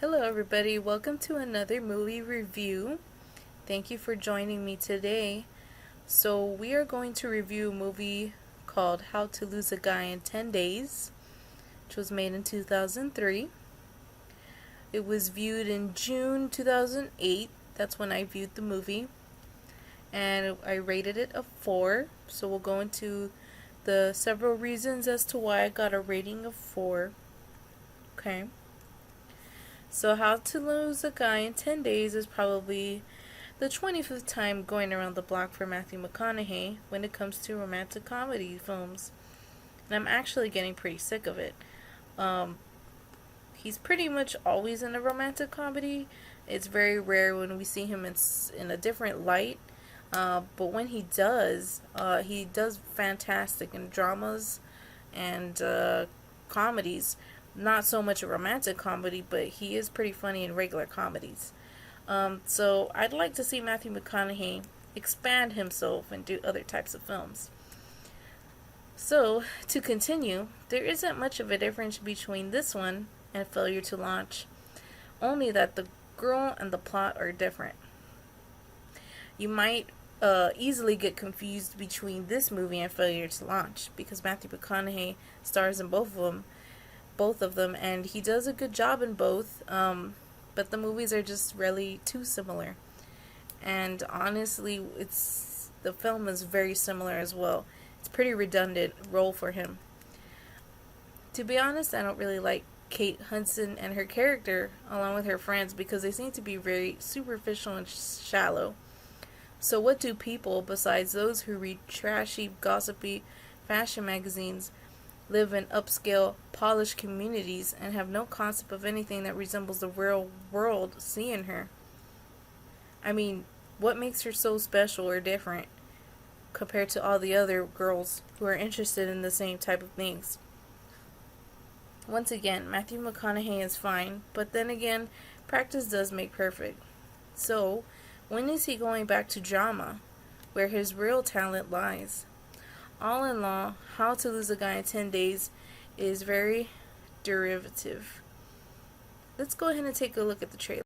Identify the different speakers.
Speaker 1: Hello everybody, welcome to another movie review. Thank you for joining me today. So we are going to review a movie called How to Lose a Guy in 10 Days, which was made in 2003. It was viewed in June 2008. That's when I viewed the movie. And I rated it a 4. So we'll go into the several reasons as to why I got a rating of 4. Okay. So How to Lose a Guy in 10 Days is probably the 25th time going around the block for Matthew McConaughey when it comes to romantic comedy films. And I'm actually getting pretty sick of it. He's pretty much always in a romantic comedy. It's very rare when we see him in a different light. But when he does fantastic in dramas and comedies. Not so much a romantic comedy, but he is pretty funny in regular comedies. So I'd like to see Matthew McConaughey expand himself and do other types of films. So, to continue, there isn't much of a difference between this one and Failure to Launch, only that the girl and the plot are different. You might easily get confused between this movie and Failure to Launch because Matthew McConaughey stars in both of them, and he does a good job in both, but the movies are just really too similar. And honestly, the film is very similar as well. It's a pretty redundant role for him. To be honest, I don't really like Kate Hudson and her character along with her friends because they seem to be very superficial and shallow. So what do people, besides those who read trashy, gossipy fashion magazines, live in upscale, polished communities, and have no concept of anything that resembles the real world, see in her? I mean, what makes her so special or different compared to all the other girls who are interested in the same type of things? Once again, Matthew McConaughey is fine, but then again, practice does make perfect. So, when is he going back to drama, where his real talent lies? All in all, How to Lose a Guy in 10 Days is very derivative. Let's go ahead and take a look at the trailer.